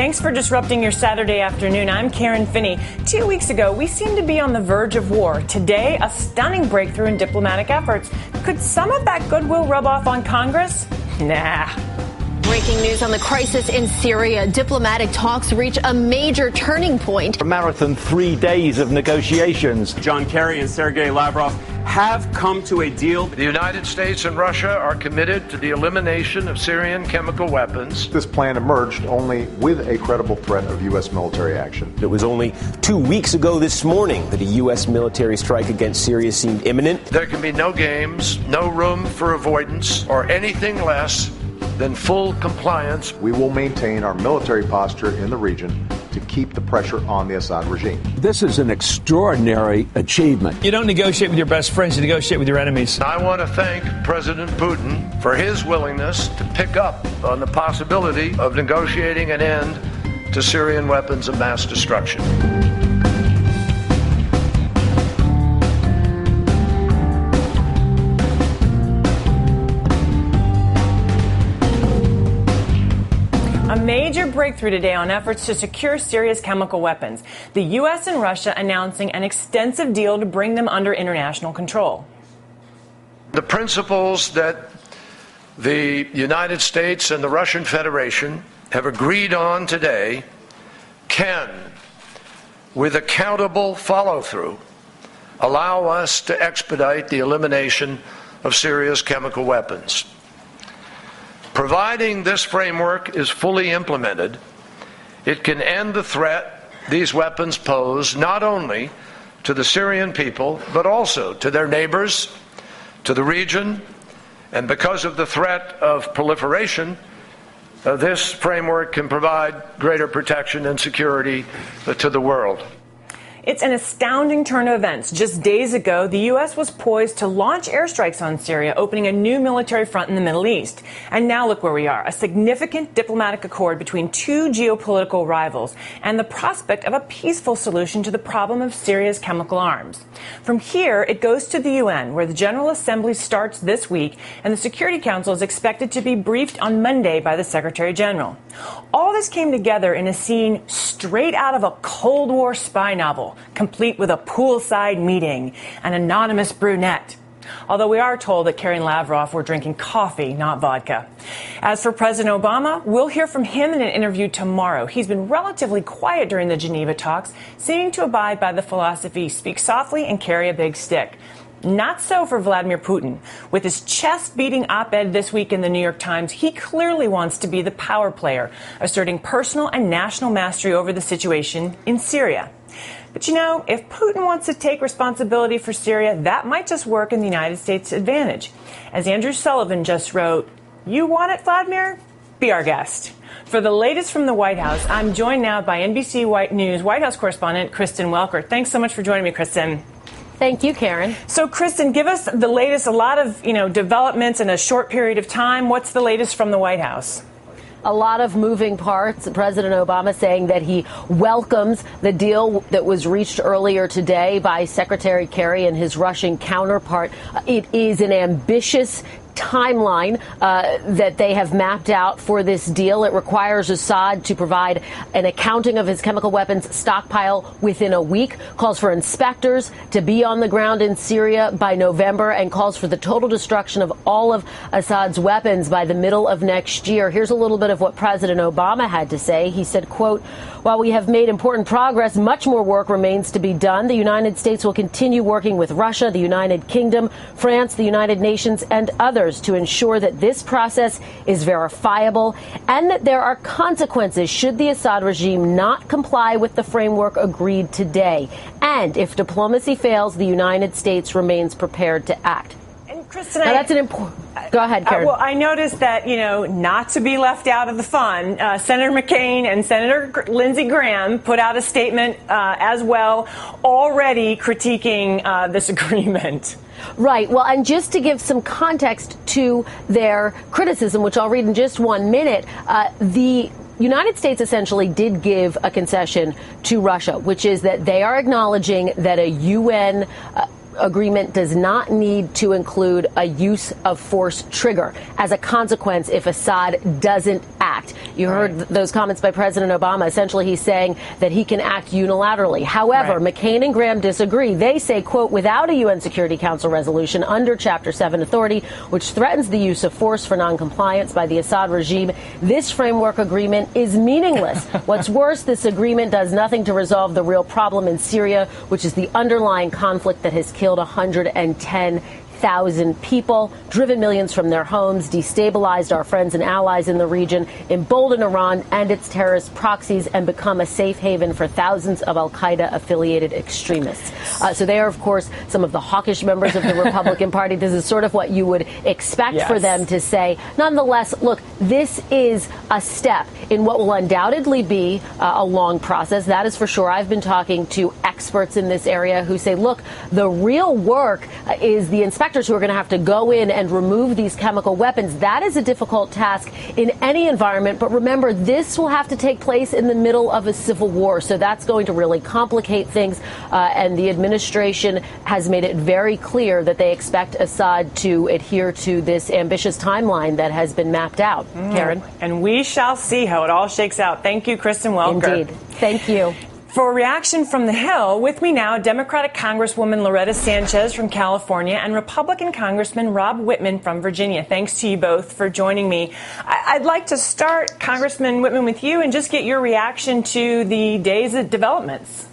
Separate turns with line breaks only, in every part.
Thanks for disrupting your Saturday afternoon. I'm Karen Finney. 2 weeks ago, we seemed to be on the verge of war. Today, a stunning breakthrough in diplomatic efforts. Could some of that goodwill rub off on Congress? Nah.
Breaking news on the crisis in Syria. Diplomatic talks reach a major turning point.
A marathon 3 days of negotiations.
John Kerry and Sergei Lavrov have come to a deal.
The United States and Russia are committed to the elimination of Syrian chemical weapons.
This plan emerged only with a credible threat of U.S. military action.
It was only 2 weeks ago this morning that a U.S. military strike against Syria seemed imminent.
There can be no games, no room for avoidance, or anything less than full compliance.
We will maintain our military posture in the region to keep the pressure on the Assad regime.
This is an extraordinary achievement.
You don't negotiate with your best friends, you negotiate with your enemies.
I want to thank President Putin for his willingness to pick up on the possibility of negotiating an end to Syrian weapons of mass destruction.
A major breakthrough today on efforts to secure Syria's chemical weapons. The U.S. and Russia announcing an extensive deal to bring them under international control.
The principles that the United States and the Russian Federation have agreed on today can, with accountable follow-through, allow us to expedite the elimination of Syria's chemical weapons. Providing this framework is fully implemented, it can end the threat these weapons pose not only to the Syrian people, but also to their neighbors, to the region, and because of the threat of proliferation, this framework can provide greater protection and security to the world.
It's an astounding turn of events. Just days ago, the U.S. was poised to launch airstrikes on Syria, opening a new military front in the Middle East. And now look where we are, a significant diplomatic accord between two geopolitical rivals and the prospect of a peaceful solution to the problem of Syria's chemical arms. From here, it goes to the UN, where the General Assembly starts this week, and the Security Council is expected to be briefed on Monday by the Secretary General. All this came together in a scene straight out of a Cold War spy novel, complete with a poolside meeting, an anonymous brunette. Although we are told that Kerry and Lavrov were drinking coffee, not vodka. As for President Obama, we'll hear from him in an interview tomorrow. He's been relatively quiet during the Geneva talks, seeming to abide by the philosophy, speak softly and carry a big stick. Not so for Vladimir Putin. With his chest-beating op-ed this week in the New York Times, he clearly wants to be the power player, asserting personal and national mastery over the situation in Syria. But you know, if Putin wants to take responsibility for Syria, that might just work in the United States' advantage. As Andrew Sullivan just wrote, "You want it, Vladimir? Be our guest." For the latest from the White House, I'm joined now by NBC News White House correspondent Kristen Welker. Thanks so much for joining me, Kristen.
Thank you, Karen.
So, Kristen, give us the latest, a lot of, developments in a short period of time. What's the latest from the White House?
A lot of moving parts. President Obama saying that he welcomes the deal that was reached earlier today by Secretary Kerry and his Russian counterpart. It is an ambitious timeline that they have mapped out for this deal. It requires Assad to provide an accounting of his chemical weapons stockpile within a week, calls for inspectors to be on the ground in Syria by November, and calls for the total destruction of all of Assad's weapons by the middle of next year. Here's a little bit of what President Obama had to say. He said, quote, "While we have made important progress, much more work remains to be done. The United States will continue working with Russia, the United Kingdom, France, the United Nations, and others to ensure that this process is verifiable and that there are consequences should the Assad regime not comply with the framework agreed today. And if diplomacy fails, the United States remains prepared to act."
Kristen,
now, that's an important. Go ahead, Karen.
Well, I noticed that, not to be left out of the fun, Senator McCain and Senator Lindsey Graham put out a statement as well, already critiquing this agreement.
Right. Well, and just to give some context to their criticism, which I'll read in just 1 minute, the United States essentially did give a concession to Russia, which is that they are acknowledging that a UN agreement does not need to include a use of force trigger as a consequence if Assad doesn't act. You heard those comments by President Obama. Essentially, he's saying that he can act unilaterally. However, McCain and Graham disagree. They say, quote, without a UN Security Council resolution under Chapter 7 authority, which threatens the use of force for noncompliance by the Assad regime, this framework agreement is meaningless. What's worse, this agreement does nothing to resolve the real problem in Syria, which is the underlying conflict that has killed 110,000 people, driven millions from their homes, destabilized our friends and allies in the region, emboldened Iran and its terrorist proxies, and become a safe haven for thousands of al-Qaeda-affiliated extremists. So they are, of course, some of the hawkish members of the Republican Party. This is sort of what you would expect for them to say. Nonetheless, look, this is a step in what will undoubtedly be a long process. That is for sure. I've been talking to experts in this area who say, look, the real work is the inspectors who are going to have to go in and remove these chemical weapons. That is a difficult task in any environment. But remember, this will have to take place in the middle of a civil war. So that's going to really complicate things. And the administration has made it very clear that they expect Assad to adhere to this ambitious timeline that has been mapped out. Karen?
And we shall see how it all shakes out. Thank you, Kristen Welker.
Indeed. Thank you.
For a reaction from the Hill, with me now, Democratic Congresswoman Loretta Sanchez from California and Republican Congressman Rob Whitman from Virginia. Thanks to you both for joining me. I'd like to start, Congressman Whitman, with you and just get your reaction to the day's developments.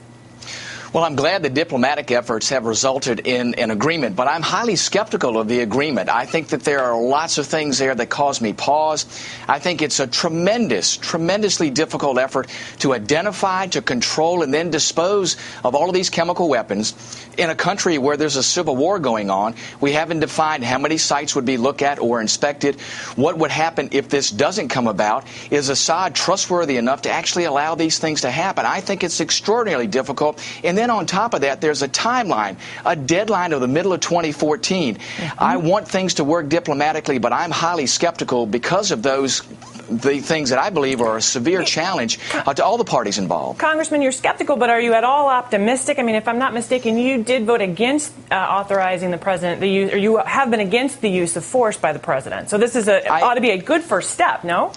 Well, I'm glad the diplomatic efforts have resulted in an agreement, but I'm highly skeptical of the agreement. I think that there are lots of things there that cause me pause. I think it's a tremendously difficult effort to identify, to control, and then dispose of all of these chemical weapons in a country where there's a civil war going on. We haven't defined how many sites would be looked at or inspected. What would happen if this doesn't come about? Is Assad trustworthy enough to actually allow these things to happen? I think it's extraordinarily difficult. And then on top of that, there's a timeline, a deadline of the middle of 2014. I want things to work diplomatically, but I'm highly skeptical because of the things that I believe are a severe challenge to all the parties involved.
Congressman, you're skeptical, but are you at all optimistic? I mean, if I'm not mistaken, you did vote against authorizing the president the use, or you have been against the use of force by the president. So this is ought to be a good first step, no?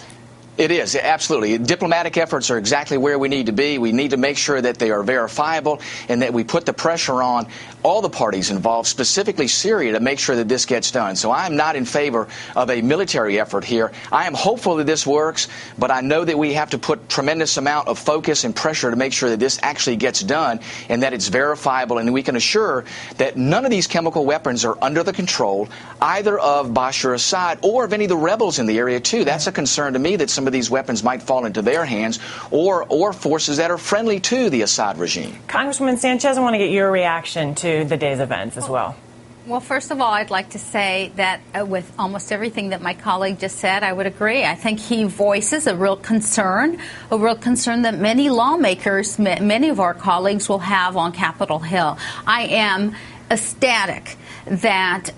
It is, absolutely. Diplomatic efforts are exactly where we need to be. We need to make sure that they are verifiable and that we put the pressure on all the parties involved, specifically Syria, to make sure that this gets done. So I am not in favor of a military effort here. I am hopeful that this works, but I know that we have to put tremendous amount of focus and pressure to make sure that this actually gets done and that it's verifiable, and we can assure that none of these chemical weapons are under the control either of Bashar Assad or of any of the rebels in the area, too. That's a concern to me, that some of these weapons might fall into their hands or forces that are friendly to the Assad regime.
Congresswoman Sanchez, I want to get your reaction to the day's events as well.
Well, first of all, I'd like to say that with almost everything that my colleague just said, I would agree. I think he voices a real concern that many lawmakers, many of our colleagues will have on Capitol Hill. I am ecstatic that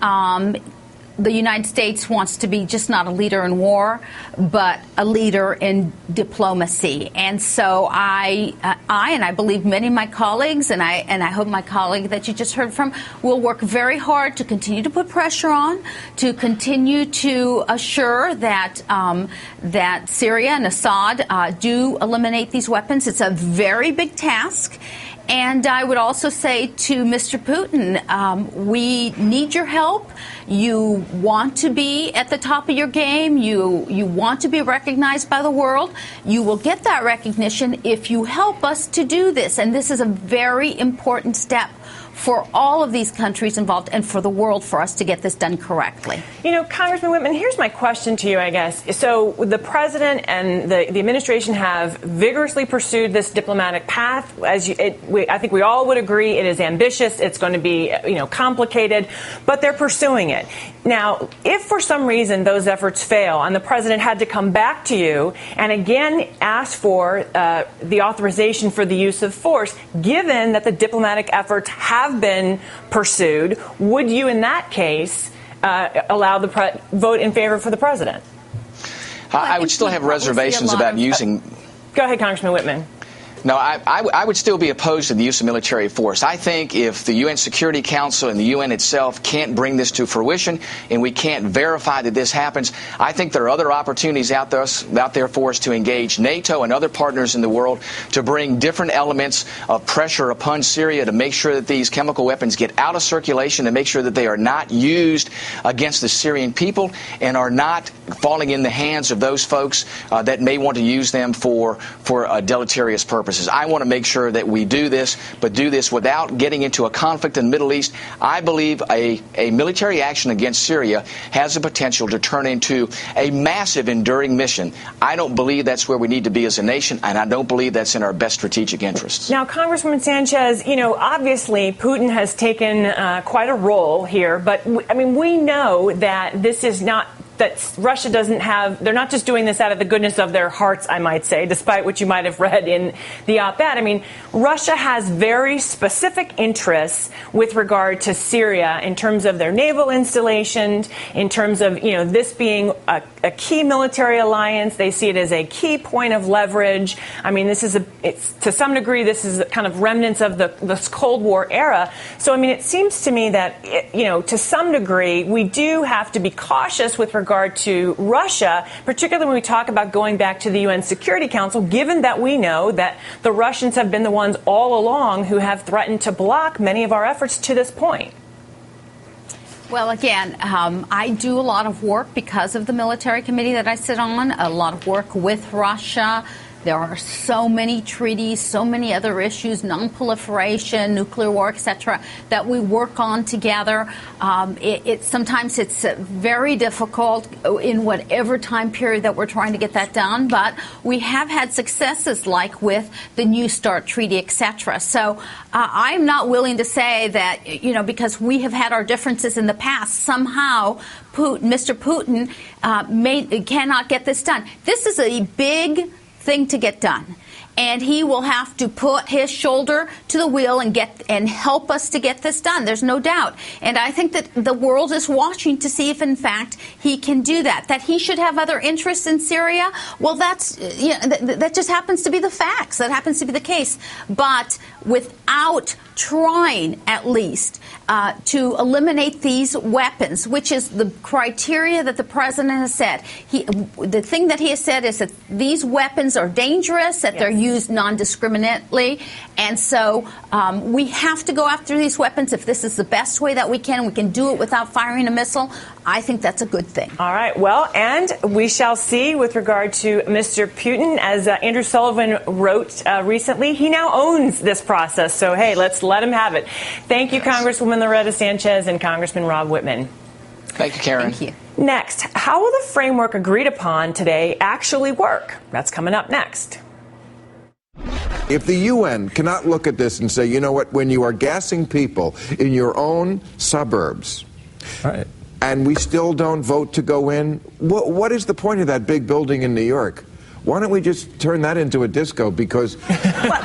the United States wants to be just not a leader in war, but a leader in diplomacy. And so I believe many of my colleagues, and I hope my colleague that you just heard from, will work very hard to continue to put pressure on, to continue to assure that that Syria and Assad do eliminate these weapons. It's a very big task. And I would also say to Mr. Putin, we need your help. You want to be at the top of your game. You want to be recognized by the world. You will get that recognition if you help us to do this. And this is a very important step for all of these countries involved and for the world for us to get this done correctly.
You know, Congressman Whitman, here's my question to you, I guess. So the president and the administration have vigorously pursued this diplomatic path. I think we all would agree it is ambitious. It's going to be, complicated, but they're pursuing it. Now, if for some reason those efforts fail and the president had to come back to you and again ask for the authorization for the use of force, given that the diplomatic efforts have been pursued, would you in that case allow the vote in favor for the president?
I would still have reservations about using.
Go ahead, Congressman Whitman.
No, I would still be opposed to the use of military force. I think if the UN Security Council and the UN itself can't bring this to fruition and we can't verify that this happens, I think there are other opportunities out there for us to engage NATO and other partners in the world to bring different elements of pressure upon Syria to make sure that these chemical weapons get out of circulation, to make sure that they are not used against the Syrian people and are not falling in the hands of those folks that may want to use them for deleterious purposes. I want to make sure that we do this, but do this without getting into a conflict in the Middle East. I believe a military action against Syria has the potential to turn into a massive, enduring mission. I don't believe that's where we need to be as a nation, and I don't believe that's in our best strategic interests.
Now, Congresswoman Sanchez, obviously Putin has taken quite a role here, but we know that this is not that Russia doesn't have, they're not just doing this out of the goodness of their hearts, I might say, despite what you might have read in the op-ed. Russia has very specific interests with regard to Syria in terms of their naval installations, in terms of, this being a key military alliance. They see it as a key point of leverage. It's to some degree, this is kind of remnants of this Cold War era. So, it seems to me that, to some degree, we do have to be cautious with regard to Russia, particularly when we talk about going back to the UN Security Council, given that we know that the Russians have been the ones all along who have threatened to block many of our efforts to this point.
Well, again, I do a lot of work because of the military committee that I sit on, a lot of work with Russia. There are so many treaties, so many other issues, non-proliferation, nuclear war, etc., that we work on together. Sometimes it's very difficult in whatever time period that we're trying to get that done, but we have had successes like with the New START treaty, etc. So I'm not willing to say that, because we have had our differences in the past, somehow Mr. Putin cannot get this done. This is a big thing to get done, and he will have to put his shoulder to the wheel and help us to get this done. There's no doubt. And I think that the world is watching to see if, in fact, he can do that. That he should have other interests in Syria, well, that just happens to be the facts. That happens to be the case. But without trying, at least, to eliminate these weapons, which is the criteria that the president has said. The thing that he has said is that these weapons are dangerous, that they're used non-discriminately, and so we have to go after these weapons. If this is the best way that we can do it without firing a missile, I think that's a good thing.
All right. Well, and we shall see with regard to Mr. Putin, as Andrew Sullivan wrote recently, he now owns this process. So, hey, let's let him have it. Thank you, Congresswoman Loretta Sanchez and Congressman Rob Whitman.
Thank you, Karen.
Thank you.
Next, how will the framework agreed upon today actually work? That's coming up next.
If the UN cannot look at this and say, you know what, when you are gassing people in your own suburbs, right, and we still don't vote to go in, what is the point of that big building in New York? Why don't we just turn that into a disco? Because,
well,